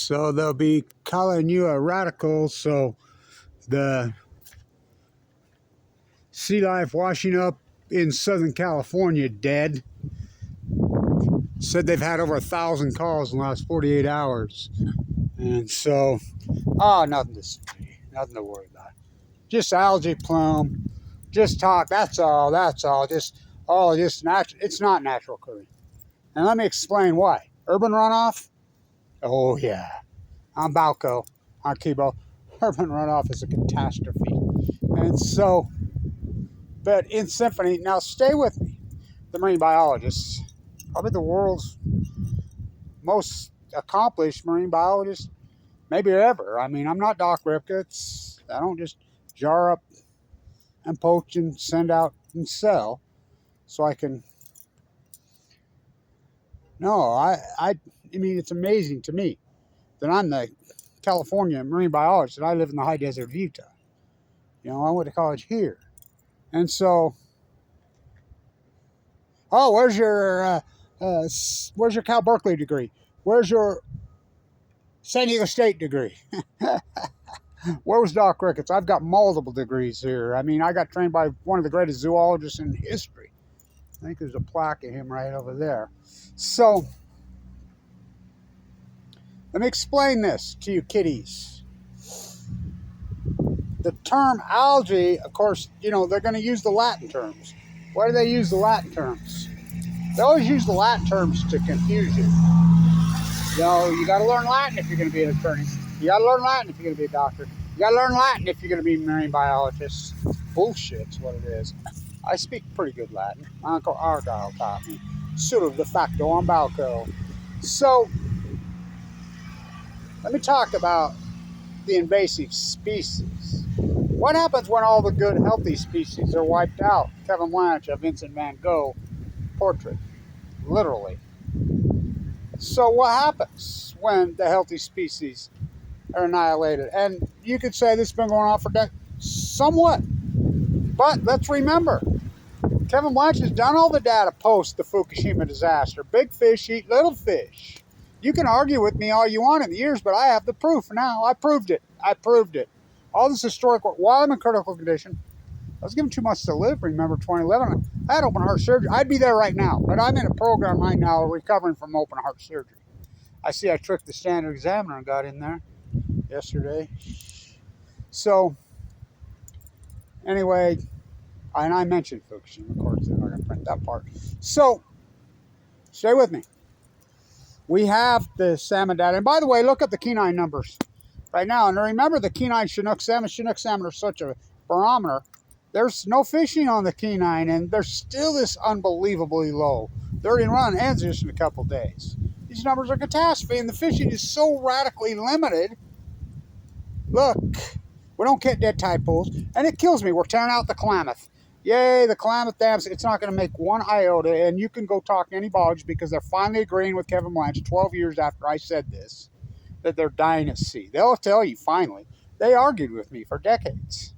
So they'll be calling you a radical. So the sea life washing up in Southern California dead. Said they've had over 1,000 calls in the last 48 hours. And so, nothing to worry about. Just algae plume. Just talk. That's all. It's not natural occurring. And let me explain why. Urban runoff? Oh, yeah. On Balco, on Kibo, urban runoff is a catastrophe. And so, but in Symphony, now stay with me. The marine biologists, probably the world's most accomplished marine biologist, maybe ever. I mean, I'm not Doc Ripka. I don't just jar up and poach and send out and sell so I can. No, I mean, it's amazing to me that I'm the California marine biologist and I live in the high desert of Utah. You know, I went to college here. And so, where's your Cal Berkeley degree? Where's your San Diego State degree? Where was Doc Ricketts? I've got multiple degrees here. I mean, I got trained by one of the greatest zoologists in history. I think there's a plaque of him right over there. So, let me explain this to you kiddies. The term algae, of course, you know, they're going to use the Latin terms. Why do they use the Latin terms? They always use the Latin terms to confuse you. You know, you got to learn Latin if you're going to be an attorney. You got to learn Latin if you're going to be a doctor. You got to learn Latin if you're going to be a marine biologist. Bullshit's what it is. I speak pretty good Latin. My Uncle Argyle taught me. Pseudo de facto on Balco. So, let me talk about the invasive species. What happens when all the good, healthy species are wiped out? Kevin Blanch, a Vincent Van Gogh portrait. Literally. So what happens when the healthy species are annihilated? And you could say this has been going on for decades. Somewhat. But let's remember, Kevin Blanch has done all the data post the Fukushima disaster. Big fish eat little fish. You can argue with me all you want in the years, but I have the proof now. I proved it. All this historic work, while I'm in critical condition, I was given 2 months to live, remember 2011. I had open heart surgery. I'd be there right now, but I'm in a program right now recovering from open heart surgery. I see I tricked the standard examiner and got in there yesterday. So, anyway, and I mentioned Fukushima, of course, they're not going to print that part. So, stay with me. We have the salmon data. And by the way, look at the kenine numbers right now. And remember the kenine Chinook salmon are such a barometer. There's no fishing on the kenine, and they're still this unbelievably low. 30 and run ends just in a couple days. These numbers are a catastrophe, and the fishing is so radically limited. Look, we don't get dead tide pools, and it kills me. We're tearing out the Klamath. Yay, the Klamath dams. It's not going to make one iota, and you can go talk to any biologist because they're finally agreeing with Kevin Blanch 12 years after I said this, that they're dying at sea. They'll tell you finally. They argued with me for decades.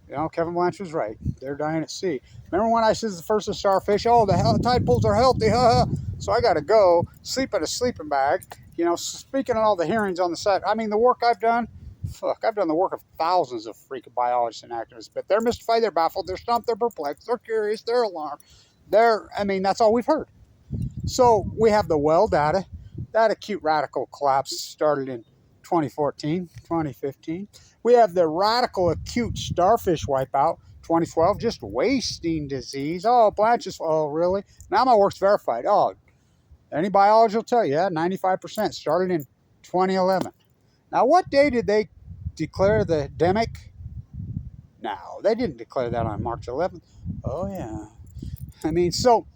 You know, Kevin Blanch was right. They're dying at sea. Remember when I said the first of starfish? Oh, the tide pools are healthy. So I got to go sleep in a sleeping bag. You know, speaking of all the hearings on the site, I mean, the work I've done, I've done the work of thousands of freaking biologists and activists, but they're mystified, they're baffled, they're stumped, they're perplexed, they're curious, they're alarmed. That's all we've heard. So we have the well data. That acute radical collapse started in 2014, 2015. We have the radical acute starfish wipeout, 2012, just wasting disease. Oh, Blanch is, oh, really? Now my work's verified. Oh, any biologist will tell you, yeah, 95% started in 2011. Now, what day did they declare the demic? No, they didn't declare that on March 11th. Oh, yeah. I mean, so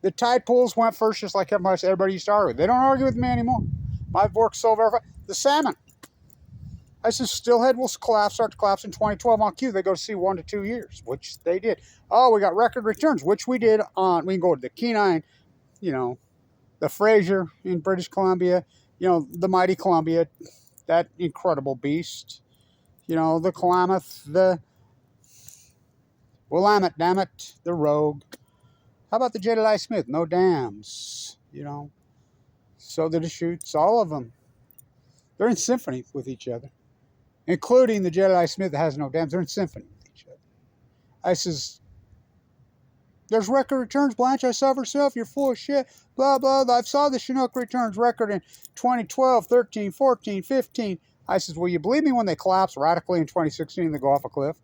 the tide pools went first just like everybody used to argue with. They don't argue with me anymore. My work's so verified. The salmon. I said steelhead will start to collapse in 2012 on cue. They go to sea 1 to 2 years, which they did. Oh, we got record returns, which we did on, we can go to the kenine, you know, the Fraser in British Columbia, you know, the mighty Columbia, that incredible beast, you know, the Klamath, the Willamette, damn it, the Rogue. How about the Jedediah Smith? No dams, you know. So the Deschutes, all of them. They're in symphony with each other, including the Jedi Smith that has no dams. They're in symphony with each other. I says, there's record returns, Blanch. I saw herself. You're full of shit. Blah, blah, blah. I saw the Chinook returns record in 2012, 13, 14, 15. I says, will you believe me when they collapse radically in 2016 and they go off a cliff?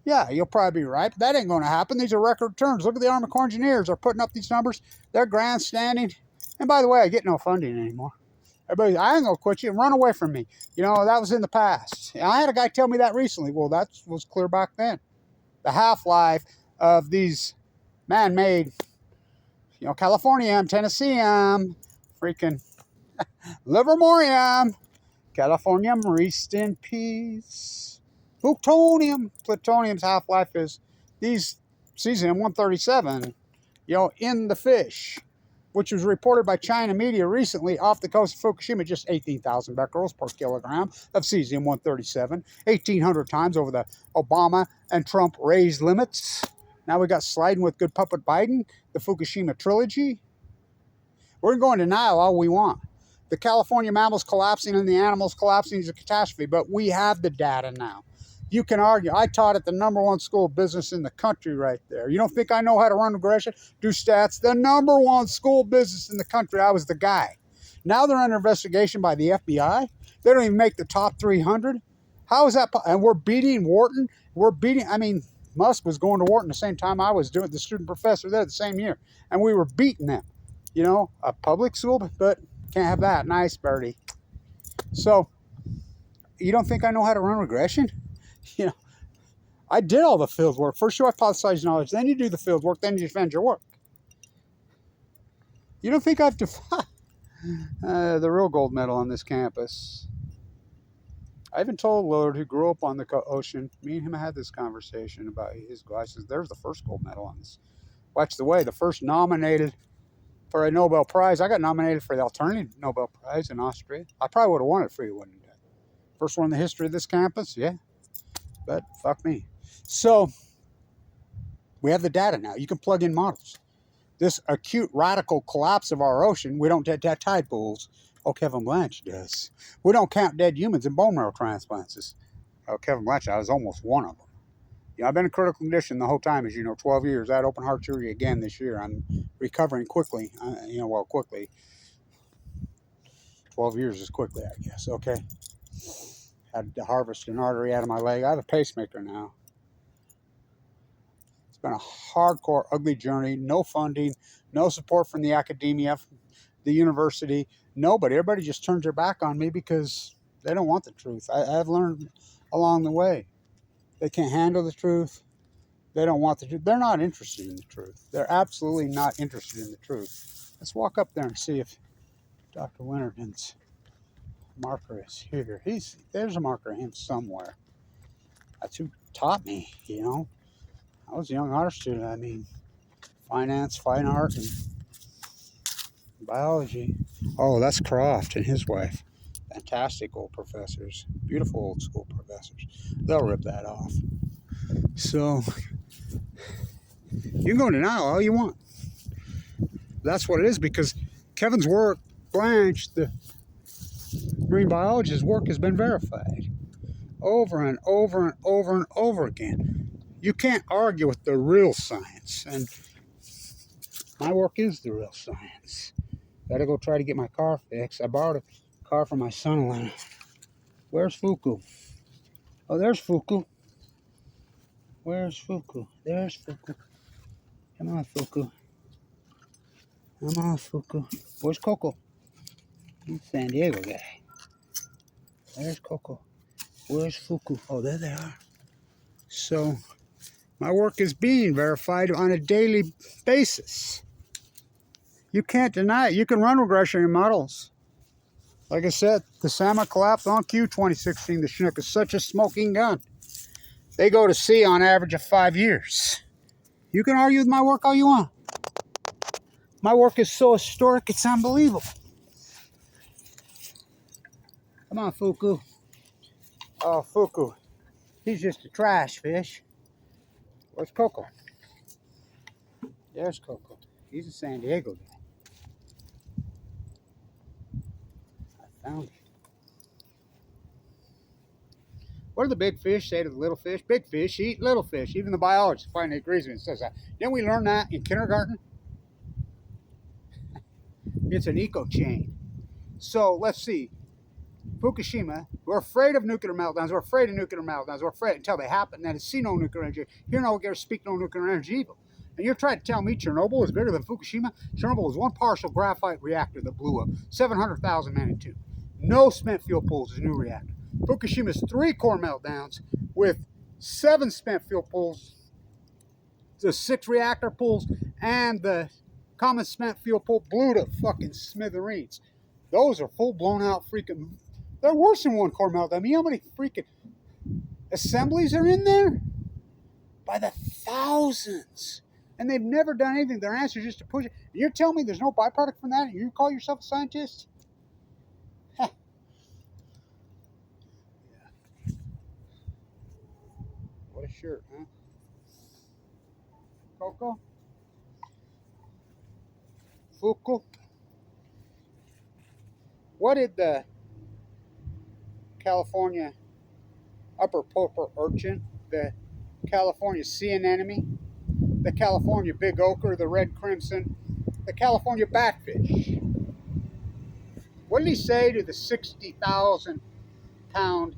Yeah, you'll probably be right, but that ain't going to happen. These are record returns. Look at the Army Corps Engineers. They're putting up these numbers. They're grandstanding. And by the way, I get no funding anymore. Everybody, I ain't going to quit you and run away from me. You know, that was in the past. And I had a guy tell me that recently. Well, that was clear back then. The half-life of these man-made, you know, Californium, Tennesseeum, freaking Livermorium, Californium, rest in peace. Plutonium's half-life is these cesium-137, you know, in the fish, which was reported by China media recently off the coast of Fukushima, just 18,000 becquerels per kilogram of cesium-137, 1,800 times over the Obama and Trump raised limits. Now we got sliding with good puppet Biden, the Fukushima trilogy. We're going to denial all we want. The California mammals collapsing and the animals collapsing is a catastrophe, but we have the data now. You can argue. I taught at the #1 school of business in the country right there. You don't think I know how to run regression, do stats? The #1 school of business in the country. I was the guy. Now they're under investigation by the FBI. They don't even make the top 300. How is that? And we're beating Wharton. I mean, Musk was going to Wharton the same time I was doing the student professor there the same year. And we were beating them. You know, a public school, but can't have that. Nice, birdie. So, you don't think I know how to run regression? You know, I did all the field work. First you hypothesize knowledge, then you do the field work, then you defend your work. You don't think I've defined the real gold medal on this campus? I even told Lillard, who grew up on the ocean, me and him had this conversation about his glasses. There's the first gold medal on this. Watch the way, the first nominated for a Nobel Prize. I got nominated for the alternative Nobel Prize in Austria. I probably would have won it for you, wouldn't I? First one in the history of this campus, yeah. But fuck me. So, we have the data now. You can plug in models. This acute radical collapse of our ocean, we don't have tide pools. Oh, Kevin Blanch does. We don't count dead humans in bone marrow transplants. Oh, Kevin Blanch, I was almost one of them. You know, I've been in critical condition the whole time, as you know, 12 years. I had open heart surgery again this year. I'm recovering quickly. Quickly. 12 years is quickly, I guess. Okay. Had to harvest an artery out of my leg. I have a pacemaker now. It's been a hardcore, ugly journey. No funding, no support from the academia, the university, nobody. Everybody just turns their back on me because they don't want the truth. I've learned along the way. They can't handle the truth. They don't want the truth. They're not interested in the truth. They're absolutely not interested in the truth. Let's walk up there and see if Dr. Winterton's marker is here. There's a marker of him somewhere. That's who taught me, you know. I was a young art student. I mean, finance, fine art, and biology. Oh, that's Croft and his wife. Fantastic old professors. Beautiful old school professors. They'll rip that off. So, you can go in denial all you want. That's what it is, because Kevin's work, Blanch, the marine biologist's work, has been verified over and over and over and over again. You can't argue with the real science, and my work is the real science. Gotta go try to get my car fixed. I borrowed a car from my son-in-law. Where's Fuku? Oh, there's Fuku. Where's Fuku? There's Fuku. Come on, Fuku. Come on, Fuku. Where's Coco? He's San Diego guy. There's Coco. Where's Fuku? Oh, there they are. So, my work is being verified on a daily basis. You can't deny it. You can run regression in models. Like I said, the salmon collapse on Q 2016. The Chinook is such a smoking gun. They go to sea on average of 5 years. You can argue with my work all you want. My work is so historic, it's unbelievable. Come on, Fuku. Oh, Fuku. He's just a trash fish. Where's Coco? There's Coco. He's a San Diego guy. I found him. What do the big fish say to the little fish? Big fish eat little fish. Even the biologist finally agrees with me and says that. Didn't we learn that in kindergarten? It's an eco chain. So let's see. Fukushima, we're afraid of nuclear meltdowns. We're afraid of nuclear meltdowns. We're afraid until they happen. Then see no nuclear energy. Hear no get speak no nuclear energy evil. And you're trying to tell me Chernobyl is bigger than Fukushima? Chernobyl was one partial graphite reactor that blew up. 700,000 men in two. No spent fuel pools is a new reactor. Fukushima's 3 core meltdowns with 7 spent fuel pools, the 6 reactor pools, and the common spent fuel pool blew to fucking smithereens. Those are full blown out freaking. They're worse than 1 core meltdown. I mean, how many freaking assemblies are in there? By the thousands. And they've never done anything. Their answer is just to push it. You're telling me there's no byproduct from that? You call yourself a scientist? Huh. Yeah. What a shirt, huh? Coco? Fuku? What did the California upper pulper urchin, the California sea anemone, the California big ochre, the red crimson, the California batfish, what did he say to the 60,000 pound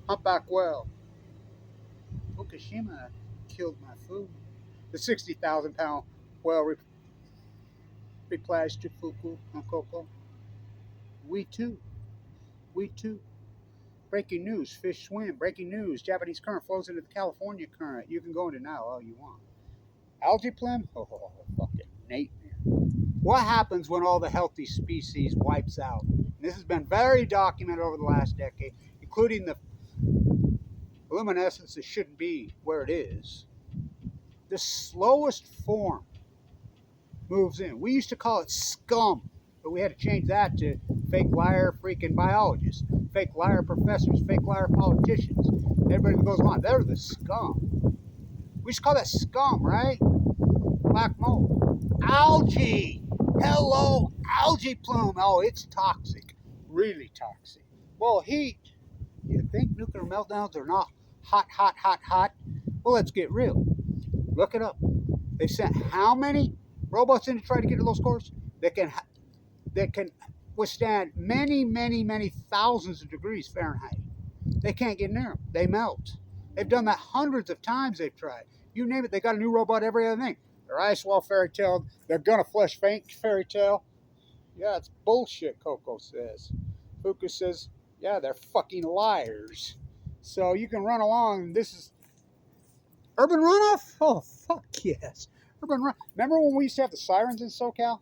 humpback whale? Fukushima killed my food. The 60,000 pound whale replies to Fuku on Coco. We too. We too. Breaking news, fish swim. Breaking news, Japanese current flows into the California current. You can go into now all you want. Algae plume? Oh, fucking nightmare. What happens when all the healthy species wipes out? And this has been very documented over the last decade, including the luminescence that shouldn't be where it is. The slowest form moves in. We used to call it scum, but we had to change that to fake liar freaking biologists, fake liar professors, fake liar politicians. Everybody that goes on, they're the scum. We used to call that scum, right? Black mold. Algae. Hello, algae plume. Oh, it's toxic. Really toxic. Well, heat. You think nuclear meltdowns are not hot, hot, hot, hot? Well, let's get real. Look it up. They've sent how many robots in to try to get to those cores? That can withstand many, many, many thousands of degrees Fahrenheit. They can't get near them. They melt. They've done that hundreds of times. They've tried. You name it, they got a new robot every other thing. Their ice wall fairy tale. They're gonna flesh faint fairy tale. Yeah, it's bullshit, Coco says. Fuku says, yeah, they're fucking liars. So you can run along. This is urban runoff? Oh, fuck yes. Urban runoff. Remember when we used to have the sirens in SoCal?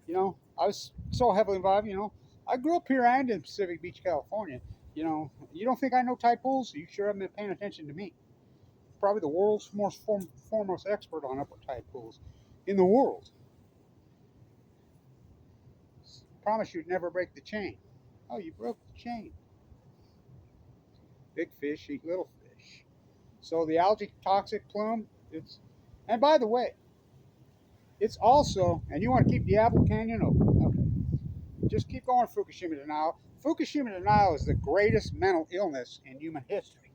You know, I was so heavily involved, you know. I grew up here and in Pacific Beach, California. You know, you don't think I know tide pools? You sure haven't been paying attention to me. Probably the world's most foremost expert on upper tide pools in the world. Promise you'd never break the chain. Oh, you broke the chain. Big fish eat little fish. So the algae toxic plume, and by the way, it's also, and you want to keep Diablo Canyon open. Okay. Just keep going, Fukushima denial. Fukushima denial is the greatest mental illness in human history.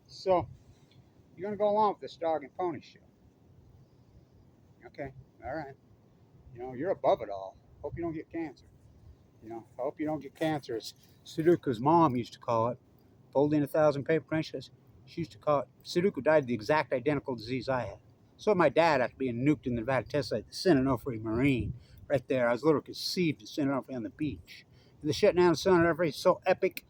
So, you're going to go along with this dog and pony show. Okay, all right. You know, you're above it all. Hope you don't get cancer. You know, I hope you don't get cancer. As Sudoku's mom used to call it. Folding 1,000 paper cranes. She used to call it. Sudoku died of the exact identical disease I had. So my dad, after being nuked in the Nevada test site, the San Onofre Marine, right there. I was literally conceived in San Onofre on the beach. And the shutting down of San Onofre is so epic.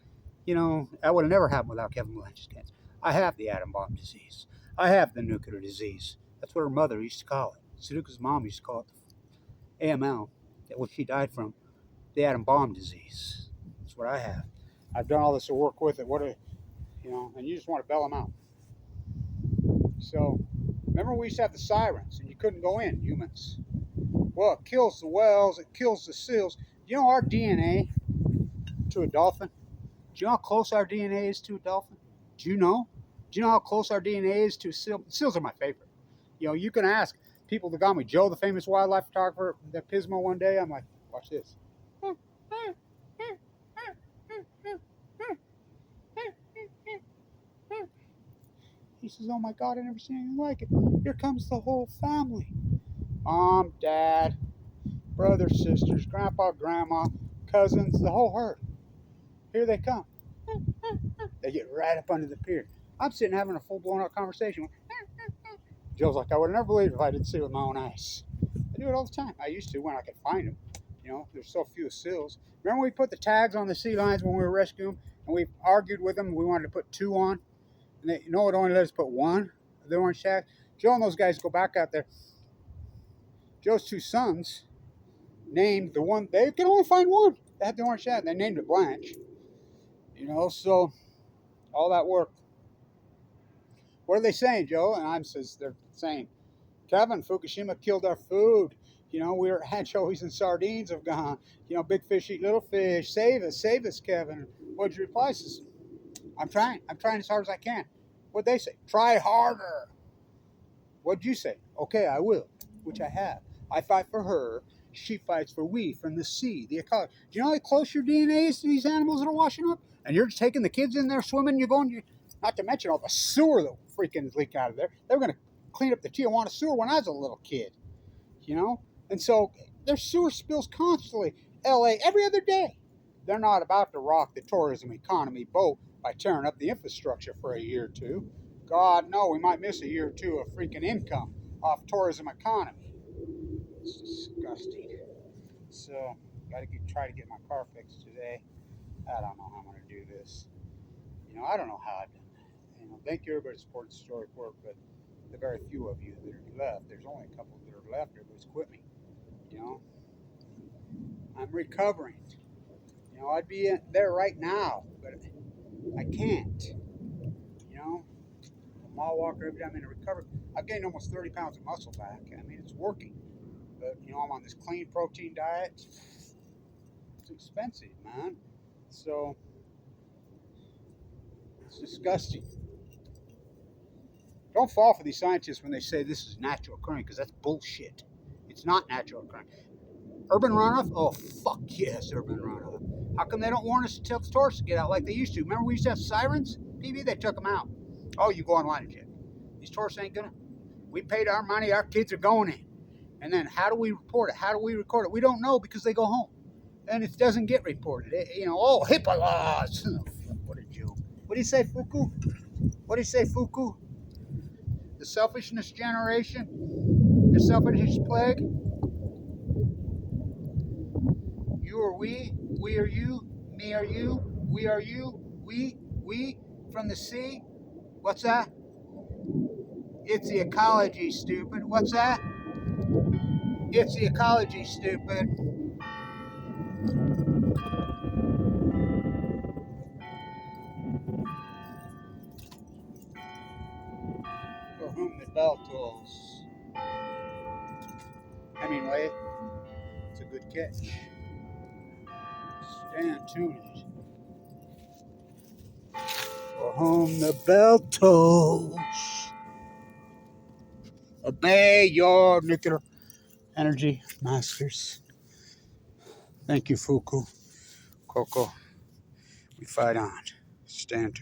You know, that would have never happened without Kevin Blanch's cancer. I have the atom bomb disease. I have the nuclear disease. That's what her mother used to call it. Sudoku's mom used to call it the AML, what she died from, the atom bomb disease. That's what I have. I've done all this to work with it. You know, and you just want to bail them out. So, remember we used to have the sirens and you couldn't go in, humans. Well, it kills the whales, it kills the seals. You know our DNA to a dolphin? Do you know how close our DNA is to a dolphin? Do you know? Do you know how close our DNA is to a seal? Seals are my favorite. You know, you can ask people that got me. Joe, the famous wildlife photographer, that Pismo one day, I'm like, watch this. says, oh my God, I never seen anything like it. Here comes the whole family. Mom, dad, brothers, sisters, grandpa, grandma, cousins, the whole herd. Here they come. They get right up under the pier. I'm sitting having a full-blown out conversation. Joe's like, I would have never believed it if I didn't see it with my own eyes. I do it all the time. I used to when I could find them. You know, there's so few seals. Remember we put the tags on the sea lions when we were rescuing them, and we argued with them. We wanted to put 2 on, and they, it only let us put 1 of the orange tags. Joe and those guys go back out there. Joe's 2 sons named the one. They could only find 1 that had the orange tag. They named it Blanch. You know, so all that work. What are they saying, Joe? And they're saying, Kevin, Fukushima killed our food. You know, we're anchovies and sardines have gone. You know, big fish eat little fish. Save us, Kevin. What'd you reply? Says, I'm trying as hard as I can. What'd they say? Try harder. What'd you say? Okay, I will, which I have. I fight for her. She fights for we from the sea, the ecology. Do you know how close your DNA is to these animals that are washing up? And you're just taking the kids in there swimming. Not to mention all the sewer that freaking is leaked out of there. They were going to clean up the Tijuana sewer when I was a little kid, you know? And so there's sewer spills constantly. LA, every other day. They're not about to rock the tourism economy boat by tearing up the infrastructure for a year or 2. God, no, we might miss a year or 2 of freaking income off tourism economy. It's disgusting. So, got to try to get my car fixed today. I don't know how I'm going to do this. You know, I don't know how I've done that. You know, thank you everybody supporting Story Work, but the very few of you that are left, there's only a couple that are left. Everybody's quit me. You know, I'm recovering. You know, I'd be there right now, but I can't. You know, a mile walker every time I'm in recovery. I've gained almost 30 pounds of muscle back. I mean, it's working. But, you know, I'm on this clean protein diet. It's expensive, man. So, it's disgusting. Don't fall for these scientists when they say this is natural occurring, because that's bullshit. It's not natural occurring. Urban runoff? Oh, fuck yes, urban runoff. How come they don't warn us to tell the tourists to get out like they used to? Remember we used to have sirens? PB, they took them out. Oh, you go online and check. These tourists ain't gonna. We paid our money, our kids are going in. And then how do we report it? How do we record it? We don't know because they go home. And it doesn't get reported. You know, oh, HIPAA laws. What a joke. What do you say, Fuku? What do you say, Fuku? The selfishness generation? The selfishness plague? You are we are you, me are you, we are you, we, from the sea. What's that? It's the ecology, stupid. What's that? It's the ecology, stupid. For whom the bell tolls. Hemingway, it's a good catch. Stand tuned. For whom the bell tolls. Obey your nuclear energy masters. Thank you, Fuku. Coco. We fight on. Stand tuned.